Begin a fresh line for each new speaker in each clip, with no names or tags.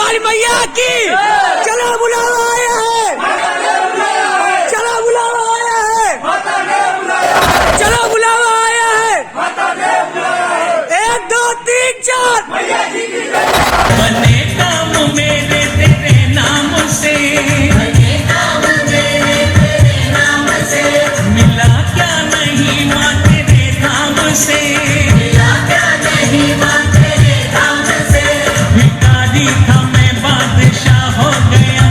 हमारी मैया की चलो बुलावा आया है, चलो बुलावा आया है, चलो बुलावा आया है। 1 2 3 4
बने काम मेरे तेरे नाम से, मिला क्या नहीं माँ तेरे धाम से, भिखारी था मैं बादशाह हो गया,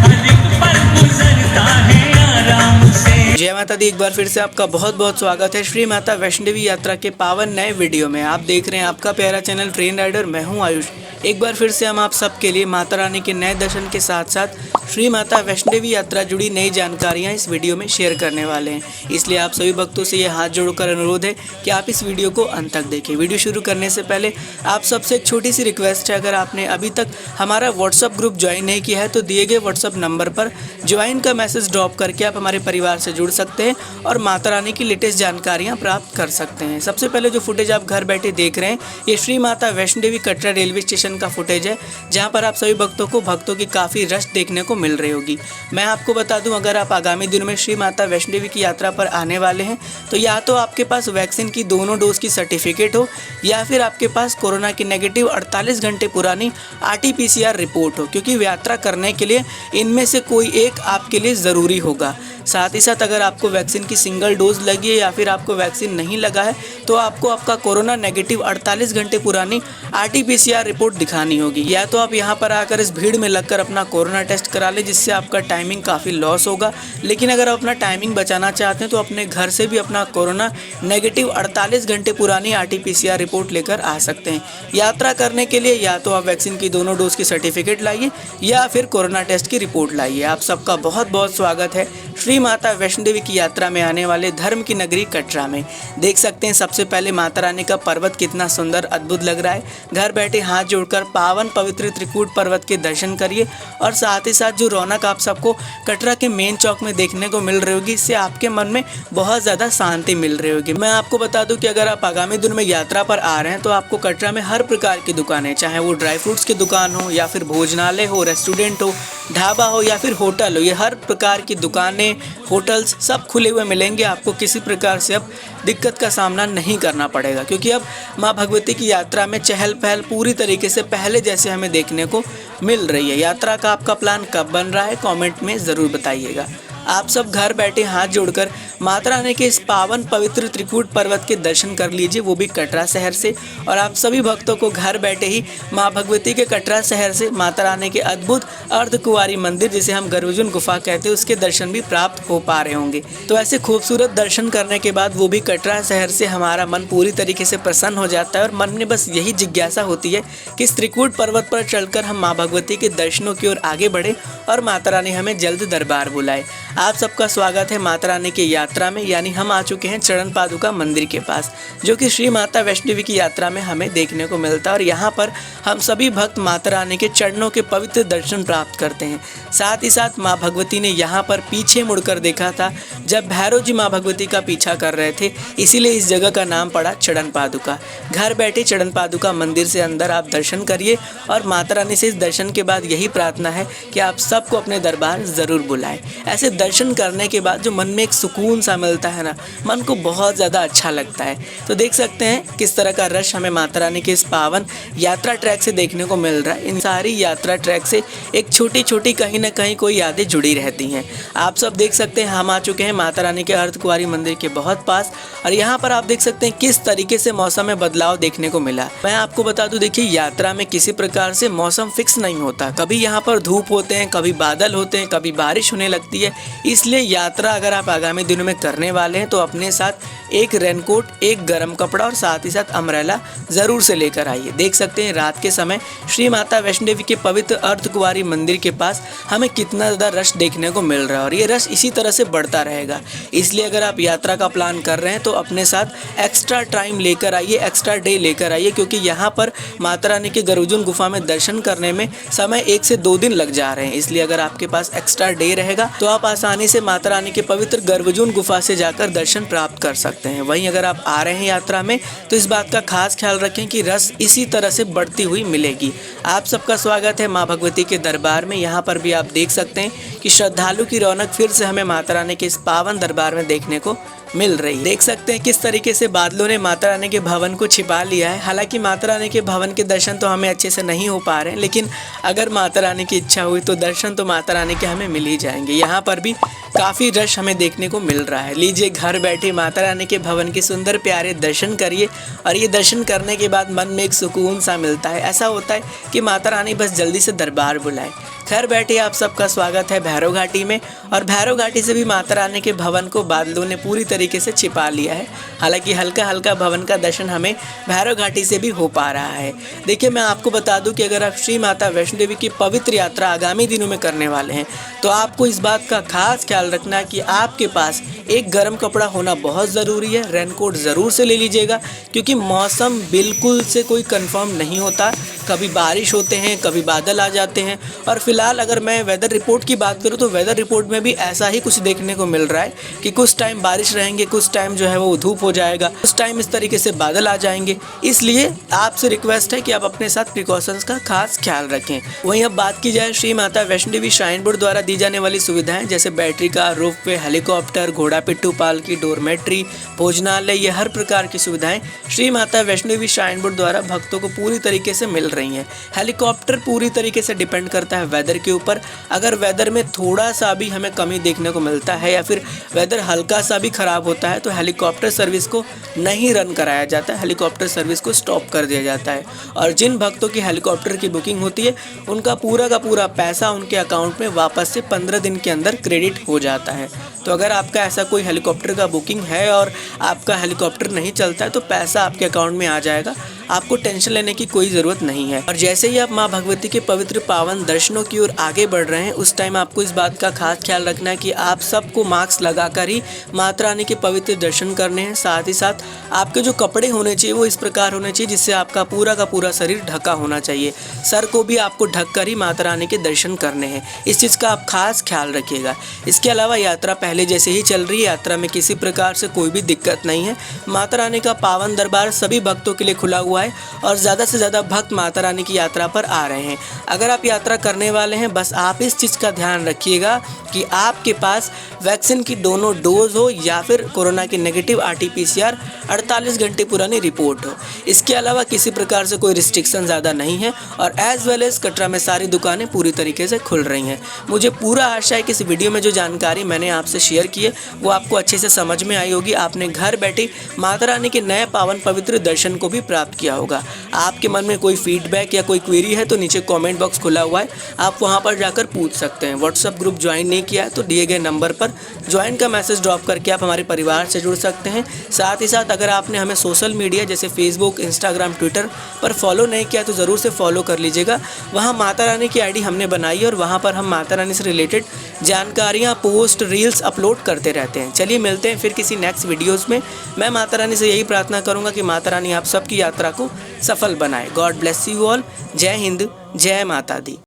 हर एक पल गुजरता है आराम से।
जय माता दी। एक बार फिर से आपका बहुत बहुत स्वागत है श्री माता वैष्णो देवी यात्रा के पावन नए वीडियो में। आप देख रहे हैं आपका प्यारा चैनल ट्रेन राइडर, मैं हूं आयुष। एक बार फिर से हम आप सबके लिए माता रानी के नए दर्शन के साथ साथ श्री माता वैष्णो देवी यात्रा जुड़ी नई जानकारियां इस वीडियो में शेयर करने वाले हैं। इसलिए आप सभी भक्तों से ये हाथ जोड़कर अनुरोध है कि आप इस वीडियो को अंत तक देखें। वीडियो शुरू करने से पहले आप सबसे एक छोटी सी रिक्वेस्ट है, अगर आपने अभी तक हमारा व्हाट्सअप ग्रुप ज्वाइन नहीं किया है तो दिए गए व्हाट्सअप नंबर पर ज्वाइन का मैसेज ड्रॉप करके आप हमारे परिवार से जुड़ सकते हैं और माता रानी की लेटेस्ट जानकारियाँ प्राप्त कर सकते हैं। सबसे पहले जो फुटेज आप घर बैठे देख रहे हैं ये श्री माता वैष्णो देवी कटरा रेलवे स्टेशन का फुटेज है, जहाँ पर आप सभी भक्तों की काफ़ी रश देखने को मिल रही होगी। मैं आपको बता दूं, अगर आप आगामी दिनों में श्री माता वैष्णो देवी की यात्रा पर आने वाले हैं तो या तो आपके पास वैक्सीन की दोनों डोज की सर्टिफिकेट हो या फिर आपके पास कोरोना की नेगेटिव 48 घंटे पुरानी RT-PCR रिपोर्ट हो, क्योंकि यात्रा करने के लिए इनमें से कोई एक आपके लिए ज़रूरी होगा। साथ ही साथ अगर आपको वैक्सीन की सिंगल डोज लगी है या फिर आपको वैक्सीन नहीं लगा है तो आपको आपका कोरोना नेगेटिव 48 घंटे पुरानी RT-PCR रिपोर्ट दिखानी होगी। या तो आप यहां पर आकर इस भीड़ में लगकर अपना कोरोना टेस्ट करा लें, जिससे आपका टाइमिंग काफ़ी लॉस होगा। लेकिन अगर आप अपना टाइमिंग बचाना चाहते हैं तो अपने घर से भी अपना कोरोना नेगेटिव 48 घंटे पुरानी RT-PCR रिपोर्ट लेकर आ सकते हैं। यात्रा करने के लिए या तो आप वैक्सीन की दोनों डोज की सर्टिफिकेट लाइए या फिर कोरोना टेस्ट की रिपोर्ट लाइए। आप सबका बहुत बहुत स्वागत है श्री माता वैष्णो देवी की यात्रा में आने वाले धर्म की नगरी कटरा में। देख सकते हैं सबसे पहले माता रानी का पर्वत कितना सुंदर अद्भुत लग रहा है। घर बैठे हाथ जोड़कर पावन पवित्र त्रिकूट पर्वत के दर्शन करिए और साथ ही साथ जो रौनक आप सबको कटरा के मेन चौक में देखने को मिल रही होगी, इससे आपके मन में बहुत ज़्यादा शांति मिल रही होगी। मैं आपको बता दूं कि अगर आप आगामी दिनों में यात्रा पर आ रहे हैं तो आपको कटरा में हर प्रकार की दुकानें, चाहे वो ड्राई फ्रूट्स की दुकान हो या फिर भोजनालय हो, रेस्टोरेंट हो, ढाबा हो या फिर होटल हो, ये हर प्रकार की दुकानें होटल्स सब खुले हुए मिलेंगे। आपको किसी प्रकार से अब दिक्कत का सामना नहीं करना पड़ेगा, क्योंकि अब माँ भगवती की यात्रा में चहल पहल पूरी तरीके से पहले जैसे हमें देखने को मिल रही है। यात्रा का आपका प्लान कब बन रहा है कमेंट में ज़रूर बताइएगा। आप सब घर बैठे हाथ जोड़कर माता रानी के इस पावन पवित्र त्रिकूट पर्वत के दर्शन कर लीजिए, वो भी कटरा शहर से। और आप सभी भक्तों को घर बैठे ही माँ भगवती के कटरा शहर से माता रानी के अद्भुत अर्धकुंवारी मंदिर, जिसे हम गर्भजून गुफा कहते हैं, उसके दर्शन भी प्राप्त हो पा रहे होंगे। तो ऐसे खूबसूरत दर्शन करने के बाद वो भी कटरा शहर से हमारा मन पूरी तरीके से प्रसन्न हो जाता है और मन में बस यही जिज्ञासा होती है कि इस त्रिकूट पर्वत पर चलकर हम माँ भगवती के दर्शनों की ओर आगे बढ़े और माता रानी हमें जल्द दरबार बुलाए। आप सबका स्वागत है माता रानी की यात्रा में, यानी हम आ चुके हैं चरण पादुका मंदिर के पास, जो कि श्री माता वैष्णो देवी की यात्रा में हमें देखने को मिलता है। और यहाँ पर हम सभी भक्त माता रानी के चरणों के पवित्र दर्शन प्राप्त करते हैं। साथ ही साथ माँ भगवती ने यहाँ पर पीछे मुड़कर देखा था जब भैरव जी माँ भगवती का पीछा कर रहे थे, इसीलिए इस जगह का नाम पड़ा चरण पादुका। घर बैठे चरण पादुका मंदिर से अंदर आप दर्शन करिए और माता रानी से इस दर्शन के बाद यही प्रार्थना है कि आप सबको अपने दरबार ज़रूर बुलाएं। ऐसे दर्शन करने के बाद जो मन में एक सुकून सा मिलता है ना, मन को बहुत ज़्यादा अच्छा लगता है। तो देख सकते हैं किस तरह का रश हमें माता रानी के इस पावन यात्रा ट्रैक से देखने को मिल रहा है। इन सारी यात्रा ट्रैक से एक छोटी छोटी कहीं ना कहीं कोई यादें जुड़ी रहती हैं। आप सब देख सकते हैं हम आ चुके हैं माता रानी के अर्धकुंवारी मंदिर के बहुत पास और यहाँ पर आप देख सकते हैं किस तरीके से मौसम में बदलाव देखने को मिला। मैं आपको बता दूं, देखिए यात्रा में किसी प्रकार से मौसम फिक्स नहीं होता, कभी यहाँ पर धूप होते हैं, कभी बादल होते हैं, कभी बारिश होने लगती है। इसलिए यात्रा अगर आप आगामी दिनों में करने वाले हैं तो अपने साथ एक रेनकोट, एक गर्म कपड़ा और साथ ही साथ अम्ब्रेला ज़रूर से लेकर आइए। देख सकते हैं रात के समय श्री माता वैष्णो देवी के पवित्र अर्धकुंवारी मंदिर के पास हमें कितना ज़्यादा रश देखने को मिल रहा है और ये रश इसी तरह से बढ़ता रहेगा। इसलिए अगर आप यात्रा का प्लान कर रहे हैं तो अपने साथ एक्स्ट्रा टाइम लेकर आइए, एक्स्ट्रा डे लेकर आइए, क्योंकि यहाँ पर माता रानी के गर्भजून गुफा में दर्शन करने में समय 1 से 2 दिन लग जा रहे हैं। इसलिए अगर आपके पास एक्स्ट्रा डे रहेगा तो आप आसानी से माता रानी के पवित्र गर्भजून गुफा से जाकर दर्शन प्राप्त कर सकते हैं। सकते हैं। वहीं अगर आप आ रहे हैं यात्रा में तो इस बात का खास ख्याल रखें कि रस इसी तरह से बढ़ती हुई मिलेगी। आप सबका स्वागत है माँ भगवती के दरबार में। यहाँ पर भी आप देख सकते हैं कि श्रद्धालु की रौनक फिर से हमें माता रानी के इस पावन दरबार में देखने को मिल रही है। देख सकते हैं किस तरीके से बादलों ने माता रानी के भवन को छिपा लिया है। हालांकि माता रानी के भवन के दर्शन तो हमें अच्छे से नहीं हो पा रहे हैं, लेकिन अगर माता रानी की इच्छा हुई तो दर्शन तो माता रानी के हमें मिल ही जाएंगे। यहाँ पर भी काफ़ी रश हमें देखने को मिल रहा है। लीजिए, घर बैठे माता रानी के भवन के सुंदर प्यारे दर्शन करिए और ये दर्शन करने के बाद मन में एक सुकून सा मिलता है। ऐसा होता है कि माता रानी बस जल्दी से दरबार बुलाए। घर बैठे आप सबका स्वागत है भैरव घाटी में, और भैरव घाटी से भी माता रानी के भवन को बादलों ने पूरी तरीके से छिपा लिया है। हालांकि हल्का हल्का भवन का दर्शन हमें भैरव घाटी से भी हो पा रहा है। देखिए, मैं आपको बता दूं कि अगर आप श्री माता वैष्णो देवी की पवित्र यात्रा आगामी दिनों में करने वाले हैं तो आपको इस बात का खास ख्याल रखना कि आपके पास एक गर्म कपड़ा होना बहुत ज़रूरी है। रेनकोट ज़रूर से ले लीजिएगा, क्योंकि मौसम बिल्कुल से कोई कंफर्म नहीं होता। कभी बारिश होते हैं, कभी बादल आ जाते हैं। और फिलहाल अगर मैं वेदर रिपोर्ट की बात करूं तो वेदर रिपोर्ट में भी ऐसा ही कुछ देखने को मिल रहा है कि कुछ टाइम बारिश रहेंगे, कुछ टाइम जो है वो धूप हो जाएगा, कुछ टाइम इस तरीके से बादल आ जाएंगे। इसलिए आपसे रिक्वेस्ट है कि आप अपने साथ प्रिकॉशंस का खास ख्याल रखें। वहीं अब बात की जाए श्री माता वैष्णो देवी श्राइन बोर्ड द्वारा दी जाने वाली सुविधाएं, जैसे बैटरी कार, रोपवे, हेलीकॉप्टर, घोड़ा पिट्ठू पालकी, डोरमेट्री, भोजनालय, ये हर प्रकार की सुविधाएं श्री माता वैष्णो देवी श्राइन बोर्ड द्वारा भक्तों को पूरी तरीके से मिल रही हैं। हेलीकॉप्टर पूरी तरीके से डिपेंड करता है वेदर के ऊपर। अगर वेदर में थोड़ा सा भी हमें कमी देखने को मिलता है या फिर वेदर हल्का सा भी खराब होता है तो हेलीकॉप्टर सर्विस को नहीं रन कराया जाता है, हेलीकॉप्टर सर्विस को स्टॉप कर दिया जाता है। और जिन भक्तों की हेलीकॉप्टर की बुकिंग होती है उनका पूरा का पूरा पैसा उनके अकाउंट में वापस से 15 दिन के अंदर क्रेडिट हो जाता है। तो अगर आपका ऐसा कोई हेलीकॉप्टर का बुकिंग है और आपका हेलीकॉप्टर नहीं चलता है तो पैसा आपके अकाउंट में आ जाएगा, आपको टेंशन लेने की कोई ज़रूरत नहीं है। और जैसे ही आप माँ भगवती के पवित्र पावन दर्शनों की ओर आगे बढ़ रहे हैं उस टाइम आपको इस बात का खास ख्याल रखना है कि आप सबको मास्क लगाकर ही माता रानी के पवित्र दर्शन करने हैं। साथ ही साथ आपके जो कपड़े होने चाहिए वो इस प्रकार होने चाहिए जिससे आपका पूरा का पूरा शरीर ढका होना चाहिए। सर को भी आपको ढक कर ही माता रानी के दर्शन करने हैं। इस चीज़ का आप खास ख्याल रखिएगा। इसके अलावा यात्रा पहले जैसे ही चल रही है, यात्रा में किसी प्रकार से कोई भी दिक्कत नहीं है। माता रानी का पावन दरबार सभी भक्तों के लिए खुला हुआ है और ज़्यादा से ज़्यादा भक्त माता रानी की यात्रा पर आ रहे हैं। अगर आप यात्रा करने वाले हैं, बस आप इस चीज़ का ध्यान रखिएगा कि आपके पास वैक्सीन की दोनों डोज हो या फिर कोरोना की नेगेटिव RT-PCR 48 घंटे पुरानी रिपोर्ट हो। इसके अलावा किसी प्रकार से कोई रिस्ट्रिक्शन ज़्यादा नहीं है और एज वेल एज कटरा में सारी दुकानें पूरी तरीके से खुल रही हैं। मुझे पूरा आशा है कि इस वीडियो में जो जानकारी मैंने आपसे शेयर की है वो आपको अच्छे से समझ में आई होगी। आपने घर बैठे माता रानी के नए पावन पवित्र दर्शन को भी प्राप्त किया होगा। आपके मन में कोई फीडबैक या कोई क्वेरी है तो नीचे कमेंट बॉक्स खुला हुआ है, आप वहां पर जाकर पूछ सकते हैं। व्हाट्सएप ग्रुप ज्वाइन नहीं किया है तो दिए गए नंबर पर ज्वाइन का मैसेज ड्रॉप करके आप हमारे परिवार से जुड़ सकते हैं। साथ ही साथ अगर आपने हमें सोशल मीडिया जैसे फेसबुक, इंस्टाग्राम, ट्विटर पर फॉलो नहीं किया तो ज़रूर से फॉलो कर लीजिएगा। वहाँ माता रानी की ID हमने बनाई है और वहाँ पर हम माता रानी से रिलेटेड जानकारियाँ, पोस्ट, रील्स अपलोड करते रहते हैं। चलिए मिलते हैं फिर किसी नेक्स्ट वीडियोज़ में। मैं माता रानी से यही प्रार्थना करूँगा कि माता रानी आप सबकी यात्रा को सफल बनाए। God bless you all. जय हिंद, जय माता दी।